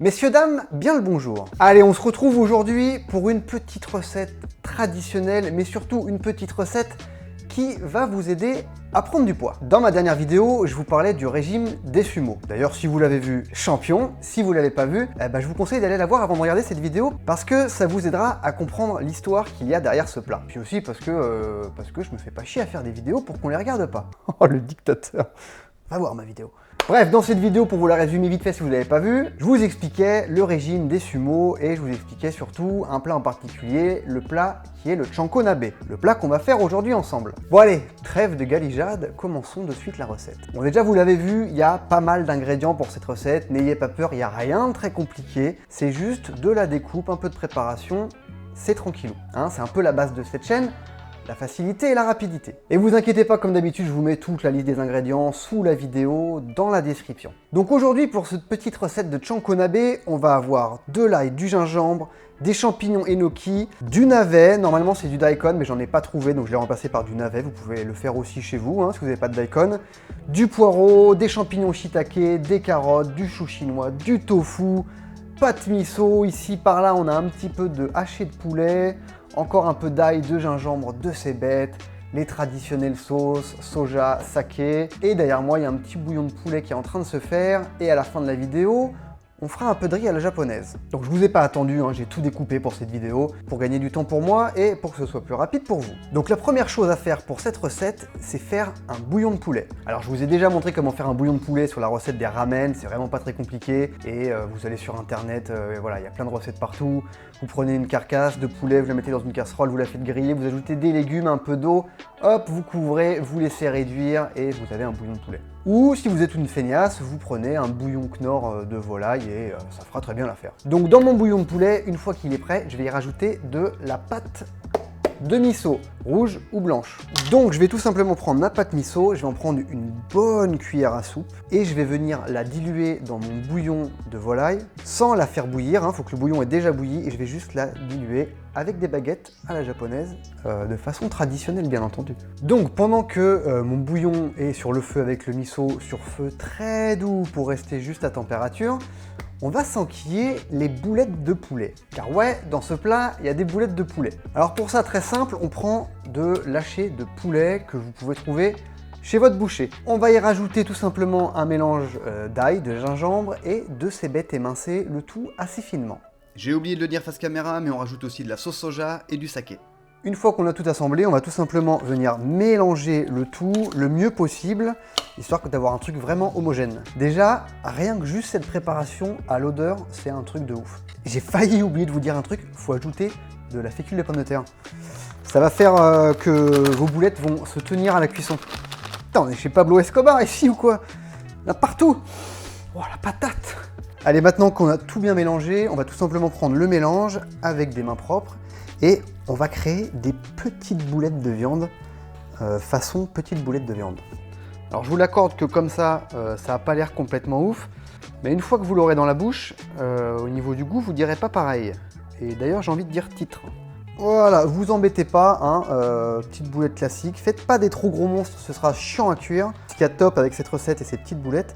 Messieurs, dames, bien le bonjour. Allez, on se retrouve aujourd'hui pour une petite recette traditionnelle, mais surtout une petite recette qui va vous aider à prendre du poids. Dans ma dernière vidéo, je vous parlais du régime des sumos. D'ailleurs, si vous l'avez vu, champion. Si vous ne l'avez pas vu, je vous conseille d'aller la voir avant de regarder cette vidéo parce que ça vous aidera à comprendre l'histoire qu'il y a derrière ce plat. Puis aussi parce que je me fais pas chier à faire des vidéos pour qu'on les regarde pas. Oh, le dictateur. Va voir ma vidéo. Bref, dans cette vidéo, pour vous la résumer vite fait si vous ne l'avez pas vu, je vous expliquais le régime des sumos et je vous expliquais surtout un plat en particulier, le plat qui est le chanko nabe, le plat qu'on va faire aujourd'hui ensemble. Bon allez, trêve de galijade, commençons de suite la recette. Bon déjà vous l'avez vu, il y a pas mal d'ingrédients pour cette recette, n'ayez pas peur, il n'y a rien de très compliqué, c'est juste de la découpe, un peu de préparation, c'est tranquillou. Hein, c'est un peu la base de cette chaîne. La facilité et la rapidité. Et vous inquiétez pas, comme d'habitude, je vous mets toute la liste des ingrédients sous la vidéo, dans la description. Donc aujourd'hui, pour cette petite recette de chanko nabe, on va avoir de l'ail, du gingembre, des champignons enoki, du navet, normalement c'est du daikon, mais j'en ai pas trouvé, donc je l'ai remplacé par du navet, vous pouvez le faire aussi chez vous, hein, si vous n'avez pas de daikon, du poireau, des champignons shiitake, des carottes, du chou chinois, du tofu, pâte miso, ici par là on a un petit peu de haché de poulet, encore un peu d'ail, de gingembre, de cébette, les traditionnelles sauces, soja, saké. Et derrière moi, il y a un petit bouillon de poulet qui est en train de se faire. Et à la fin de la vidéo, on fera un peu de riz à la japonaise. Donc je vous ai pas attendu, hein, j'ai tout découpé pour cette vidéo, pour gagner du temps pour moi et pour que ce soit plus rapide pour vous. Donc la première chose à faire pour cette recette, c'est faire un bouillon de poulet. Alors je vous ai déjà montré comment faire un bouillon de poulet sur la recette des ramen, c'est vraiment pas très compliqué. Et vous allez sur internet, voilà, il y a plein de recettes partout. Vous prenez une carcasse de poulet, vous la mettez dans une casserole, vous la faites griller, vous ajoutez des légumes, un peu d'eau, hop, vous couvrez, vous laissez réduire et vous avez un bouillon de poulet. Ou si vous êtes une feignasse, vous prenez un bouillon Knorr de volaille et ça fera très bien l'affaire. Donc dans mon bouillon de poulet, une fois qu'il est prêt, je vais y rajouter de la pâte de miso, rouge ou blanche. Donc je vais tout simplement prendre ma pâte miso, je vais en prendre une bonne cuillère à soupe et je vais venir la diluer dans mon bouillon de volaille sans la faire bouillir, hein, faut que le bouillon ait déjà bouilli et je vais juste la diluer avec des baguettes à la japonaise, de façon traditionnelle bien entendu. Donc pendant que mon bouillon est sur le feu avec le miso sur feu très doux pour rester juste à température, on va s'enquiller les boulettes de poulet. Car ouais, dans ce plat, il y a des boulettes de poulet. Alors pour ça, très simple, on prend de l'haché de poulet que vous pouvez trouver chez votre boucher. On va y rajouter tout simplement un mélange d'ail, de gingembre et de cébette émincée, le tout assez finement. J'ai oublié de le dire face caméra, mais on rajoute aussi de la sauce soja et du saké. Une fois qu'on a tout assemblé, on va tout simplement venir mélanger le tout le mieux possible, histoire d'avoir un truc vraiment homogène. Déjà, rien que juste cette préparation à l'odeur, c'est un truc de ouf. J'ai failli oublier de vous dire un truc, faut ajouter de la fécule de pomme de terre. Ça va faire que vos boulettes vont se tenir à la cuisson. Putain, on est chez Pablo Escobar ici ou quoi? Là, partout. Oh, la patate. Allez, maintenant qu'on a tout bien mélangé, on va tout simplement prendre le mélange avec des mains propres et on va créer des petites boulettes de viande, façon petite boulette de viande. Alors je vous l'accorde que comme ça, ça n'a pas l'air complètement ouf, mais une fois que vous l'aurez dans la bouche, au niveau du goût, vous direz pas pareil. Et d'ailleurs, j'ai envie de dire titre. Voilà, vous embêtez pas, hein, petite boulette classique. Faites pas des trop gros monstres, ce sera chiant à cuire. Ce qu'il y a de top avec cette recette et ces petites boulettes,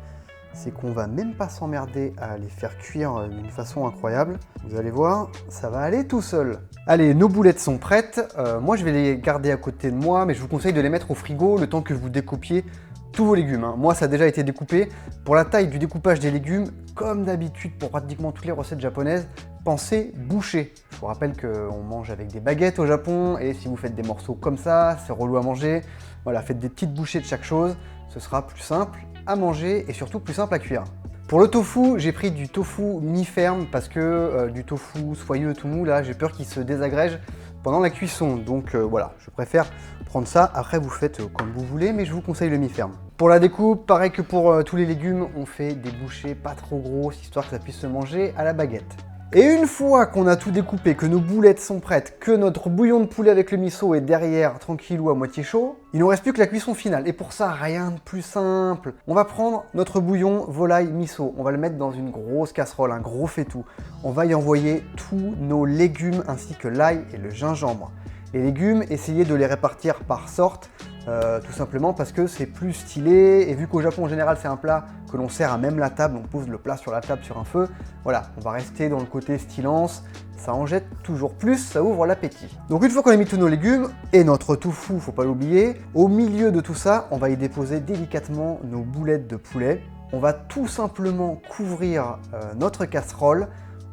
c'est qu'on va même pas s'emmerder à les faire cuire d'une façon incroyable. Vous allez voir, ça va aller tout seul. Allez, nos boulettes sont prêtes. Moi, je vais les garder à côté de moi, mais je vous conseille de les mettre au frigo le temps que vous découpiez tous vos légumes. Hein. Moi, ça a déjà été découpé. Pour la taille du découpage des légumes, comme d'habitude pour pratiquement toutes les recettes japonaises, pensez boucher. Je vous rappelle qu'on mange avec des baguettes au Japon, et si vous faites des morceaux comme ça, c'est relou à manger. Voilà, faites des petites bouchées de chaque chose, ce sera plus simple à manger et surtout plus simple à cuire. Pour le tofu, j'ai pris du tofu mi-ferme parce que du tofu soyeux tout mou, là, j'ai peur qu'il se désagrège pendant la cuisson. Donc voilà, je préfère prendre ça. Après, vous faites comme vous voulez, mais je vous conseille le mi-ferme. Pour la découpe, pareil que pour tous les légumes, on fait des bouchées pas trop grosses, histoire que ça puisse se manger à la baguette. Et une fois qu'on a tout découpé, que nos boulettes sont prêtes, que notre bouillon de poulet avec le miso est derrière, tranquillou à moitié chaud, il ne nous reste plus que la cuisson finale. Et pour ça, rien de plus simple. On va prendre notre bouillon volaille miso, on va le mettre dans une grosse casserole, un gros faitout. On va y envoyer tous nos légumes ainsi que l'ail et le gingembre. Les légumes, essayez de les répartir par sorte. tout simplement parce que c'est plus stylé, et vu qu'au Japon en général c'est un plat que l'on sert à même la table, on pose le plat sur la table sur un feu, voilà, on va rester dans le côté stylance, ça en jette toujours plus, ça ouvre l'appétit. Donc une fois qu'on a mis tous nos légumes, et notre tofu, faut pas l'oublier, au milieu de tout ça, on va y déposer délicatement nos boulettes de poulet. On va tout simplement couvrir notre casserole,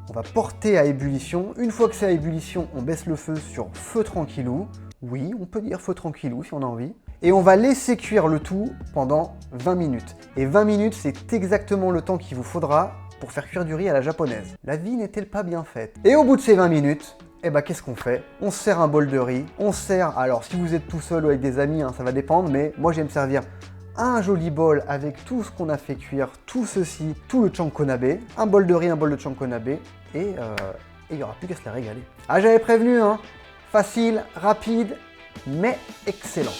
on va porter à ébullition. Une fois que c'est à ébullition, on baisse le feu sur feu tranquillou. Oui, on peut dire feu tranquillou si on a envie. Et on va laisser cuire le tout pendant 20 minutes. Et 20 minutes, c'est exactement le temps qu'il vous faudra pour faire cuire du riz à la japonaise. La vie n'est-elle pas bien faite? Et au bout de ces 20 minutes, eh ben, qu'est-ce qu'on fait? On se sert un bol de riz. On se sert, alors si vous êtes tout seul ou avec des amis, hein, ça va dépendre, mais moi j'aime servir un joli bol avec tout ce qu'on a fait cuire, tout ceci, tout le chankonabe, un bol de riz, un bol de chankonabe, et il n'y aura plus qu'à se la régaler. Ah, j'avais prévenu, hein, facile, rapide, mais excellent.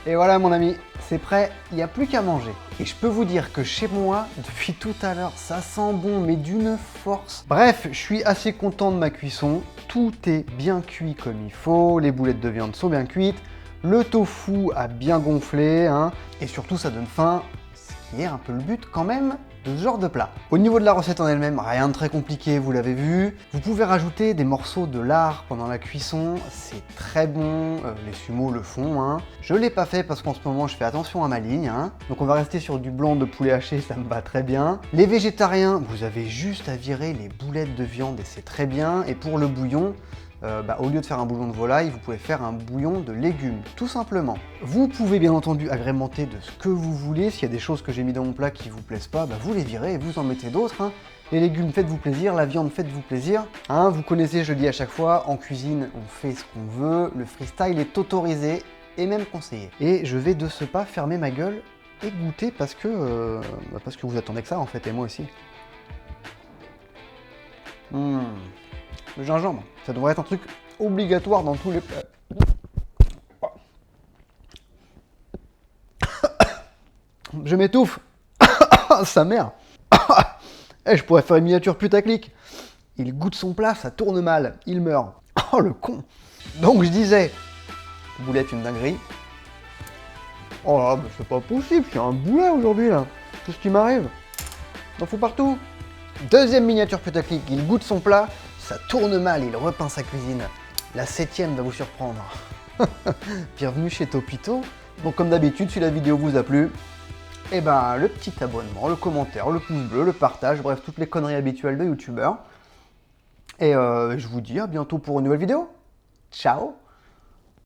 Et voilà mon ami, c'est prêt, il n'y a plus qu'à manger. Et je peux vous dire que chez moi, depuis tout à l'heure, ça sent bon, mais d'une force. Bref, je suis assez content de ma cuisson. Tout est bien cuit comme il faut, les boulettes de viande sont bien cuites, le tofu a bien gonflé, hein, et surtout ça donne faim, ce qui est un peu le but quand même de ce genre de plat. Au niveau de la recette en elle-même, rien de très compliqué, vous l'avez vu. Vous pouvez rajouter des morceaux de lard pendant la cuisson, c'est très bon, les sumos le font. Hein. Je ne l'ai pas fait parce qu'en ce moment je fais attention à ma ligne. Hein. Donc on va rester sur du blanc de poulet haché, ça me va très bien. Les végétariens, vous avez juste à virer les boulettes de viande et c'est très bien. Et pour le bouillon, au lieu de faire un bouillon de volaille, vous pouvez faire un bouillon de légumes, tout simplement. Vous pouvez bien entendu agrémenter de ce que vous voulez. S'il y a des choses que j'ai mis dans mon plat qui vous plaisent pas, vous les virez et vous en mettez d'autres. Hein. Les légumes, faites-vous plaisir, la viande, faites-vous plaisir. Hein, vous connaissez, je le dis à chaque fois, en cuisine, on fait ce qu'on veut. Le freestyle est autorisé et même conseillé. Et je vais de ce pas fermer ma gueule et goûter parce que vous attendez que ça en fait, et moi aussi. Le gingembre, ça devrait être un truc obligatoire dans tous les plats. Je m'étouffe. Sa mère. Je pourrais faire une miniature putaclic. Il goûte son plat, ça tourne mal, il meurt. Oh le con. Donc je disais, boulette une dinguerie. Oh là, c'est pas possible, il y a un boulet aujourd'hui là. Qu'est-ce qui m'arrive? T'en fous partout. Deuxième miniature putaclic, il goûte son plat. Ça tourne mal, il repeint sa cuisine. La 7e va vous surprendre. Bienvenue chez Topito. Donc comme d'habitude, si la vidéo vous a plu, le petit abonnement, le commentaire, le pouce bleu, le partage, bref, toutes les conneries habituelles de youtubeurs. Et je vous dis à bientôt pour une nouvelle vidéo. Ciao!